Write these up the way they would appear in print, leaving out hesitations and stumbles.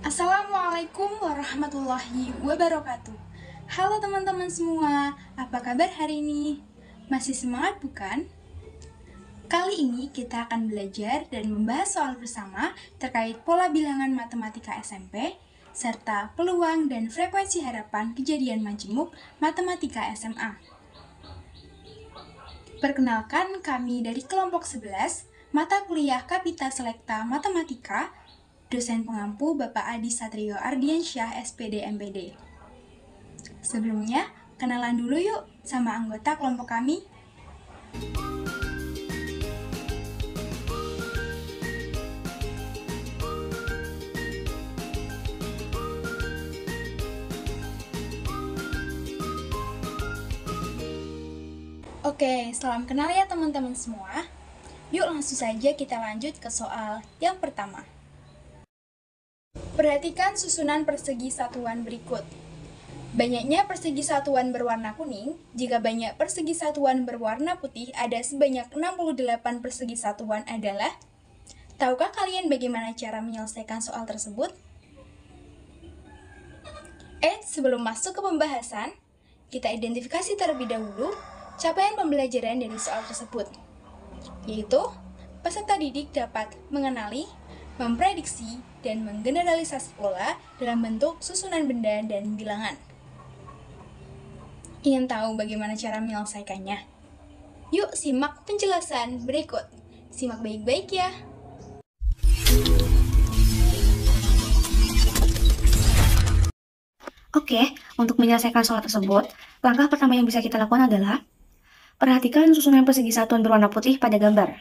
Assalamualaikum warahmatullahi wabarakatuh. Halo teman-teman semua, apa kabar hari ini? Masih semangat bukan? Kali ini kita akan belajar dan membahas soal bersama terkait pola bilangan matematika SMP, serta peluang dan frekuensi harapan kejadian majemuk matematika SMA. Perkenalkan, kami dari kelompok 11, mata kuliah Kapita Selekta Matematika, dosen pengampu Bapak Adi Satrio Ardiansyah SPD MPD. Sebelumnya, kenalan dulu yuk sama anggota kelompok kami. Oke, salam kenal ya teman-teman semua. Yuk langsung saja kita lanjut ke soal yang pertama. Perhatikan susunan persegi satuan berikut. Banyaknya persegi satuan berwarna kuning, jika banyak persegi satuan berwarna putih ada sebanyak 68 persegi satuan adalah. Tahukah kalian bagaimana cara menyelesaikan soal tersebut? Sebelum masuk ke pembahasan, kita identifikasi terlebih dahulu capaian pembelajaran dari soal tersebut, yaitu peserta didik dapat mengenali, memprediksi, dan menggeneralisasi pola dalam bentuk susunan benda dan bilangan. Ingin tahu bagaimana cara menyelesaikannya? Yuk simak penjelasan berikut. Simak baik-baik ya. Oke, untuk menyelesaikan soal tersebut, langkah pertama yang bisa kita lakukan adalah perhatikan susunan persegi satuan berwarna putih pada gambar.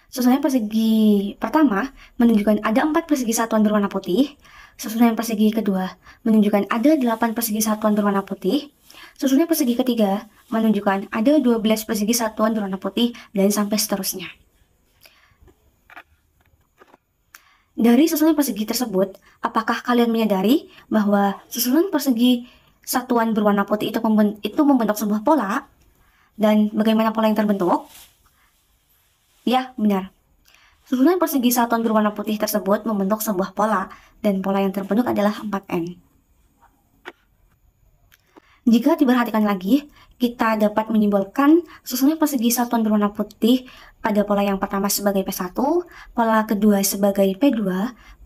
Susunan persegi pertama menunjukkan ada 4 persegi satuan berwarna putih. Susunan persegi kedua menunjukkan ada 8 persegi satuan berwarna putih. Susunan persegi ketiga menunjukkan ada 12 persegi satuan berwarna putih, dan sampai seterusnya. Dari susunan persegi tersebut, apakah kalian menyadari bahwa susunan persegi satuan berwarna putih itu membentuk sebuah pola? Dan bagaimana pola yang terbentuk? Ya, benar. Susunan persegi satuan berwarna putih tersebut membentuk sebuah pola, dan pola yang terbentuk adalah 4N. Jika diperhatikan lagi, kita dapat menyimbolkan susunan persegi satuan berwarna putih pada pola yang pertama sebagai P1, pola kedua sebagai P2,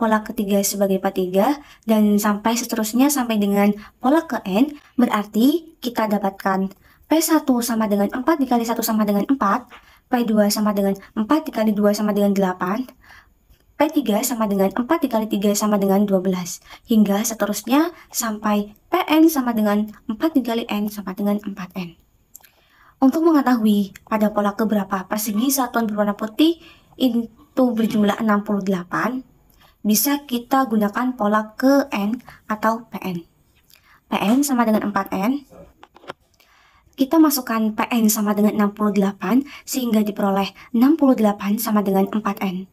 pola ketiga sebagai P3, dan sampai seterusnya sampai dengan pola ke N. Berarti kita dapatkan P1 sama dengan 4 dikali 1 sama dengan 4, P2 sama dengan 4 dikali 2 sama dengan 8, P3 sama dengan 4 dikali 3 sama dengan 12, hingga seterusnya sampai Pn sama dengan 4 dikali N sama dengan 4N. Untuk mengetahui pada pola keberapa persegi satuan berwarna putih itu berjumlah 68, bisa kita gunakan pola ke N atau Pn. Pn sama dengan 4N. Kita masukkan Pn sama dengan 68 sehingga diperoleh 68 sama dengan 4N.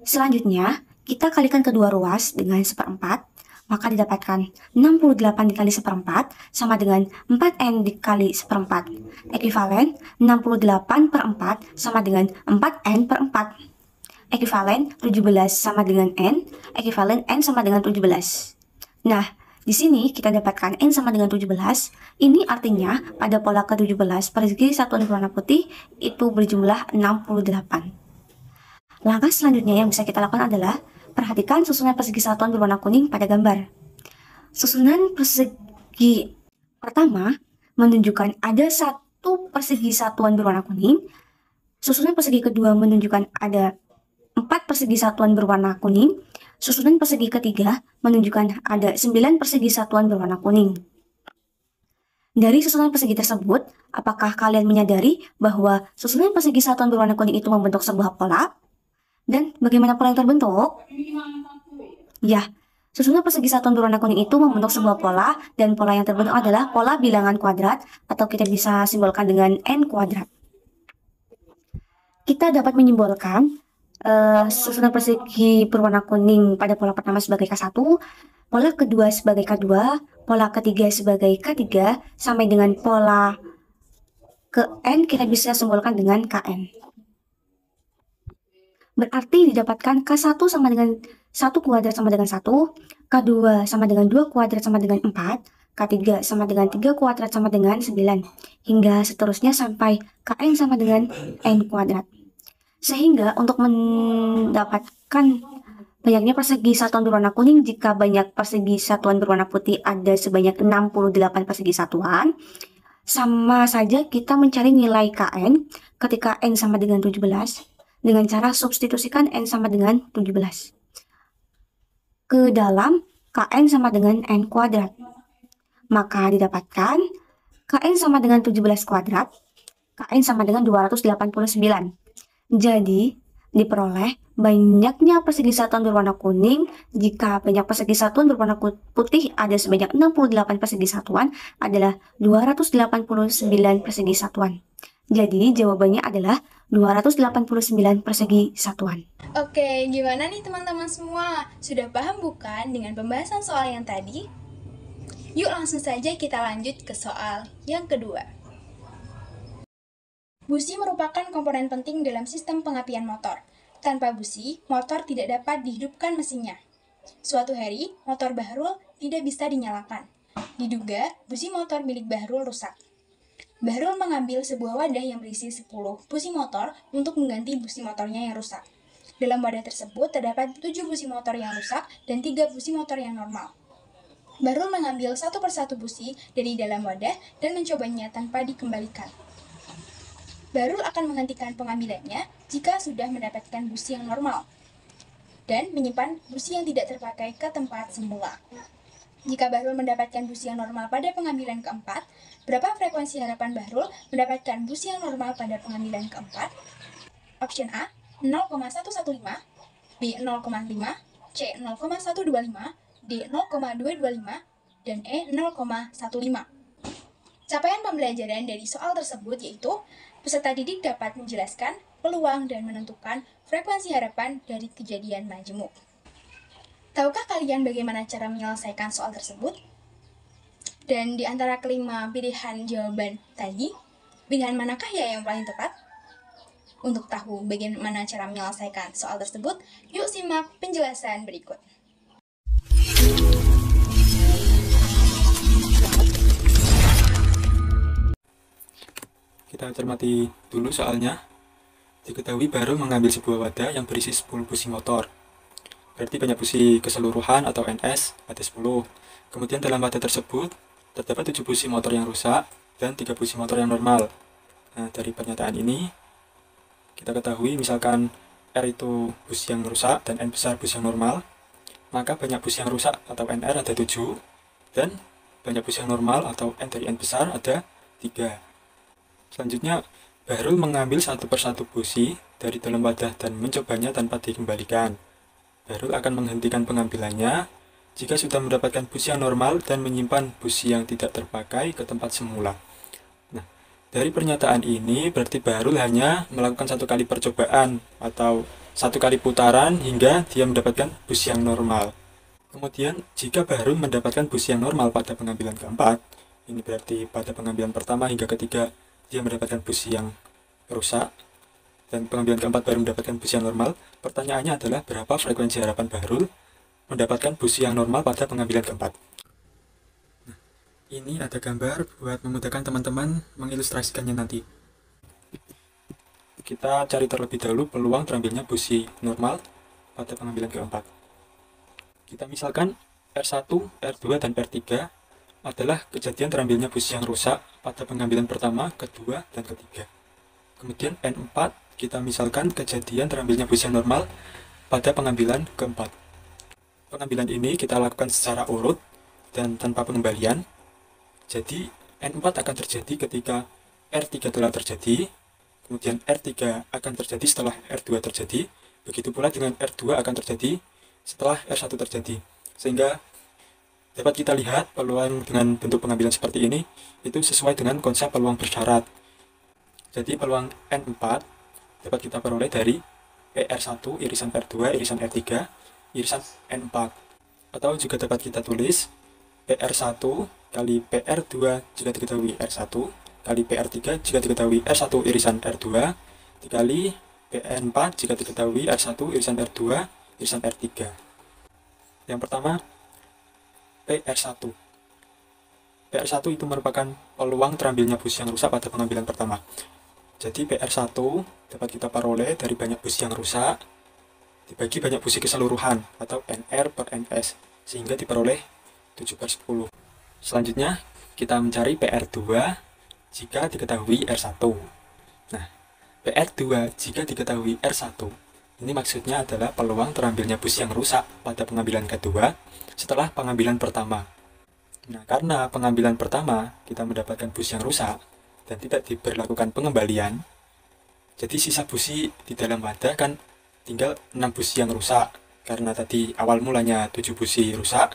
Selanjutnya, kita kalikan kedua ruas dengan seperempat, maka didapatkan 68 dikali seperempat sama dengan 4N dikali seperempat. Ekuivalen 68 per 4 sama dengan 4N per 4. Ekuivalen 17 sama dengan N, ekuivalen N sama dengan 17. Nah, di sini kita dapatkan N sama dengan 17. Ini artinya pada pola ke-17 persegi satuan berwarna putih itu berjumlah 68. Langkah selanjutnya yang bisa kita lakukan adalah perhatikan susunan persegi satuan berwarna kuning pada gambar. Susunan persegi pertama menunjukkan ada 1 persegi satuan berwarna kuning. Susunan persegi kedua menunjukkan ada 4 persegi satuan berwarna kuning. Susunan persegi ketiga menunjukkan ada 9 persegi satuan berwarna kuning. Dari susunan persegi tersebut, apakah kalian menyadari bahwa susunan persegi satuan berwarna kuning itu membentuk sebuah pola? Dan bagaimana pola yang terbentuk? Ya, susunan persegi satuan berwarna kuning itu membentuk sebuah pola, dan pola yang terbentuk adalah pola bilangan kuadrat, atau kita bisa simbolkan dengan N kuadrat. Kita dapat menyimbolkan susunan persegi berwarna kuning pada pola pertama sebagai K1, pola kedua sebagai K2, pola ketiga sebagai K3, sampai dengan pola ke N kita bisa simbolkan dengan Kn. Berarti didapatkan K1 sama dengan 1 kuadrat sama dengan 1, K2 sama dengan 2 kuadrat sama dengan 4, K3 sama dengan 3 kuadrat sama dengan 9, hingga seterusnya sampai Kn sama dengan N kuadrat. Sehingga untuk mendapatkan banyaknya persegi satuan berwarna kuning jika banyak persegi satuan berwarna putih ada sebanyak 68 persegi satuan, sama saja kita mencari nilai Kn ketika N sama dengan 17 dengan cara substitusikan N sama dengan 17 ke dalam Kn sama dengan N kuadrat. Maka didapatkan Kn sama dengan 17 kuadrat, Kn sama dengan 289. Jadi, diperoleh banyaknya persegi satuan berwarna kuning jika banyak persegi satuan berwarna putih ada sebanyak 68 persegi satuan adalah 289 persegi satuan. Jadi, jawabannya adalah 289 persegi satuan. Oke, gimana nih teman-teman semua? Sudah paham bukan dengan pembahasan soal yang tadi? Yuk langsung saja kita lanjut ke soal yang kedua. Busi merupakan komponen penting dalam sistem pengapian motor. Tanpa busi, motor tidak dapat dihidupkan mesinnya. Suatu hari, motor Bahrul tidak bisa dinyalakan. Diduga, busi motor milik Bahrul rusak. Bahrul mengambil sebuah wadah yang berisi 10 busi motor untuk mengganti busi motornya yang rusak. Dalam wadah tersebut terdapat 7 busi motor yang rusak dan 3 busi motor yang normal. Bahrul mengambil satu persatu busi dari dalam wadah dan mencobanya tanpa dikembalikan. Bahrul akan menghentikan pengambilannya jika sudah mendapatkan busi yang normal dan menyimpan busi yang tidak terpakai ke tempat semula. Jika Bahrul mendapatkan busi yang normal pada pengambilan keempat, berapa frekuensi harapan Bahrul mendapatkan busi yang normal pada pengambilan keempat? Option A, 0,115, B, 0,5, C, 0,125, D, 0,225, dan E, 0,15. Capaian pembelajaran dari soal tersebut yaitu peserta didik dapat menjelaskan peluang dan menentukan frekuensi harapan dari kejadian majemuk. Tahukah kalian bagaimana cara menyelesaikan soal tersebut? Dan di antara kelima pilihan jawaban tadi, pilihan manakah ya yang paling tepat? Untuk tahu bagaimana cara menyelesaikan soal tersebut, yuk simak penjelasan berikut. Kita cermati dulu soalnya. Diketahui Bahrul mengambil sebuah wadah yang berisi 10 busi motor. Berarti banyak busi keseluruhan atau NS ada 10. Kemudian dalam wadah tersebut terdapat 7 busi motor yang rusak dan 3 busi motor yang normal. Nah, dari pernyataan ini kita ketahui misalkan R itu busi yang rusak dan N besar busi yang normal, maka banyak busi yang rusak atau NR ada 7 dan banyak busi yang normal atau N dari N besar ada 3. Selanjutnya, Bahrul mengambil satu persatu busi dari dalam wadah dan mencobanya tanpa dikembalikan. Bahrul akan menghentikan pengambilannya jika sudah mendapatkan busi yang normal dan menyimpan busi yang tidak terpakai ke tempat semula. Nah, dari pernyataan ini berarti Bahrul hanya melakukan satu kali percobaan atau satu kali putaran hingga dia mendapatkan busi yang normal. Kemudian, jika Bahrul mendapatkan busi yang normal pada pengambilan keempat, ini berarti pada pengambilan pertama hingga ketiga dia mendapatkan busi yang rusak, dan pengambilan keempat baru mendapatkan busi yang normal. Pertanyaannya adalah berapa frekuensi harapan Bahrul mendapatkan busi yang normal pada pengambilan keempat. Nah, ini ada gambar buat memudahkan teman-teman mengilustrasikannya nanti. Kita cari terlebih dahulu peluang terambilnya busi normal pada pengambilan keempat. Kita misalkan R1, R2, dan R3 adalah kejadian terambilnya busi yang rusak pada pengambilan pertama, kedua, dan ketiga. Kemudian N4 kita misalkan kejadian terambilnya busi yang normal pada pengambilan keempat. Pengambilan ini kita lakukan secara urut dan tanpa pengembalian. Jadi N4 akan terjadi ketika R3 telah terjadi, kemudian R3 akan terjadi setelah R2 terjadi, begitu pula dengan R2 akan terjadi setelah R1 terjadi. Sehingga dapat kita lihat peluang dengan bentuk pengambilan seperti ini itu sesuai dengan konsep peluang bersyarat. Jadi peluang N4 dapat kita peroleh dari PR1 irisan R2 irisan R3 irisan N4. Atau juga dapat kita tulis PR1 kali PR2 jika diketahui R1 kali PR3 jika diketahui R1 irisan R2 dikali PR4 jika diketahui R1 irisan R2 irisan R3. Yang pertama, PR1. PR1 itu merupakan peluang terambilnya bus yang rusak pada pengambilan pertama. Jadi PR1 dapat kita peroleh dari banyak bus yang rusak dibagi banyak busi keseluruhan atau NR per NS sehingga diperoleh 7/10. Selanjutnya kita mencari PR2 jika diketahui R1. Nah, PR2 jika diketahui R1 ini maksudnya adalah peluang terambilnya bus yang rusak pada pengambilan kedua setelah pengambilan pertama. Nah, karena pengambilan pertama kita mendapatkan bus yang rusak dan tidak diberlakukan pengembalian, jadi sisa busi di dalam wadah kan tinggal 6 busi yang rusak. Karena tadi awal mulanya 7 busi rusak,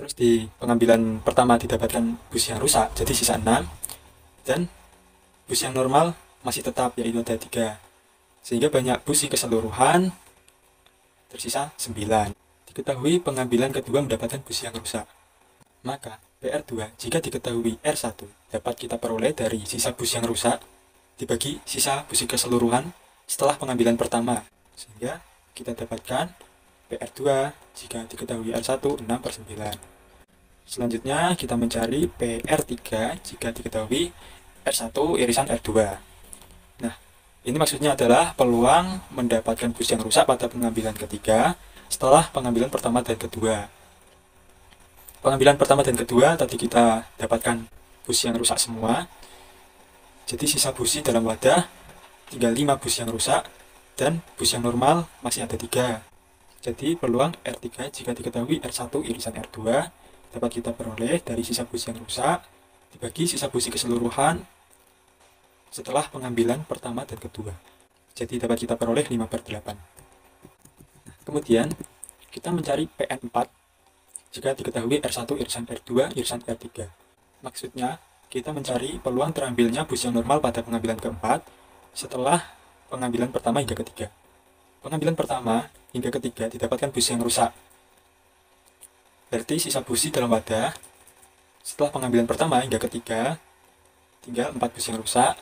terus di pengambilan pertama didapatkan busi yang rusak, jadi sisa 6, dan busi yang normal masih tetap, yaitu ada 3. Sehingga banyak busi keseluruhan, tersisa 9. Diketahui pengambilan kedua mendapatkan busi yang rusak. Maka PR2 jika diketahui R1 dapat kita peroleh dari sisa bus yang rusak dibagi sisa busi keseluruhan setelah pengambilan pertama, sehingga kita dapatkan PR2 jika diketahui R1 6/9. Selanjutnya kita mencari PR3 jika diketahui R1 irisan R2. Nah, ini maksudnya adalah peluang mendapatkan bus yang rusak pada pengambilan ketiga setelah pengambilan pertama dan kedua. Pengambilan pertama dan kedua tadi kita dapatkan busi yang rusak semua. Jadi sisa busi dalam wadah tinggal 5 busi yang rusak dan busi yang normal masih ada 3. Jadi peluang R3 jika diketahui R1 irisan R2 dapat kita peroleh dari sisa busi yang rusak dibagi sisa busi keseluruhan setelah pengambilan pertama dan kedua. Jadi dapat kita peroleh 5/8. Kemudian kita mencari PN4 jika diketahui R1 irisan R2 irisan R3. Maksudnya, kita mencari peluang terambilnya bus yang normal pada pengambilan keempat setelah pengambilan pertama hingga ketiga. Pengambilan pertama hingga ketiga didapatkan bus yang rusak. Berarti sisa busi dalam wadah setelah pengambilan pertama hingga ketiga tinggal 4 bus yang rusak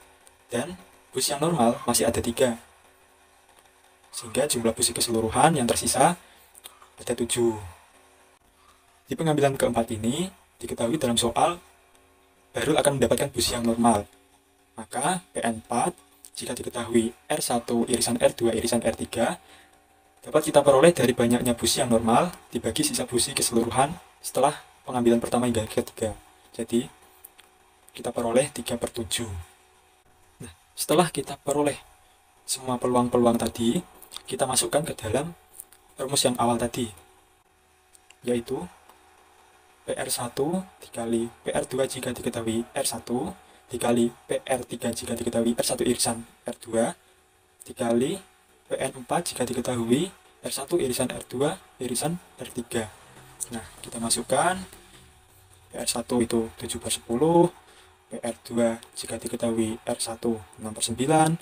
dan bus yang normal masih ada 3. Sehingga jumlah busi keseluruhan yang tersisa ada 7. Di pengambilan keempat ini, diketahui dalam soal, baru akan mendapatkan busi yang normal. Maka, PN4, jika diketahui R1 irisan R2 irisan R3, dapat kita peroleh dari banyaknya busi yang normal, dibagi sisa busi keseluruhan setelah pengambilan pertama hingga ketiga. Jadi, kita peroleh 3/7. Nah, setelah kita peroleh semua peluang-peluang tadi, kita masukkan ke dalam rumus yang awal tadi, yaitu PR1 dikali PR2 jika diketahui R1 dikali PR3 jika diketahui R1 irisan R2 dikali PN4 jika diketahui R1 irisan R2 irisan R3. Nah, kita masukkan PR1 itu 7/10, PR2 jika diketahui R1 6/9,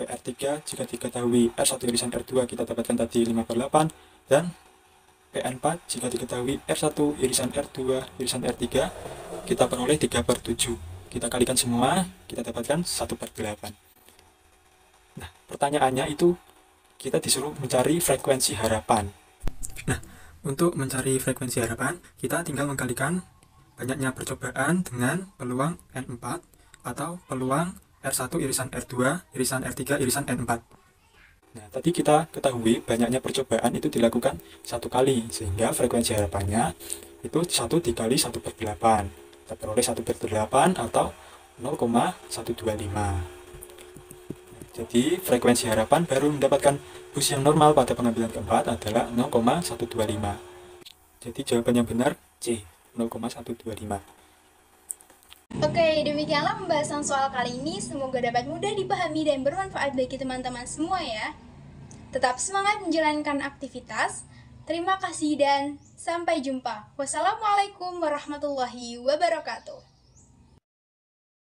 PR3 jika diketahui R1 irisan R2 kita dapatkan tadi 5/8, dan PN4 jika diketahui R1 irisan R2 irisan R3 kita peroleh 3/7. Kita kalikan semua, kita dapatkan 1/8. Nah, pertanyaannya itu kita disuruh mencari frekuensi harapan. Nah, untuk mencari frekuensi harapan, kita tinggal mengkalikan banyaknya percobaan dengan peluang N4 atau peluang R1 irisan R2 irisan R3 irisan N4. Nah, tadi kita ketahui banyaknya percobaan itu dilakukan 1 kali, sehingga frekuensi harapannya itu 1 dikali 1/8. Kita peroleh 1/8 atau 0,125. Jadi, frekuensi harapan baru mendapatkan bus yang normal pada pengambilan keempat adalah 0,125. Jadi, jawaban yang benar C, 0,125. Oke, demikianlah pembahasan soal kali ini. Semoga dapat mudah dipahami dan bermanfaat bagi teman-teman semua ya. Tetap semangat menjalankan aktivitas. Terima kasih dan sampai jumpa. Wassalamualaikum warahmatullahi wabarakatuh.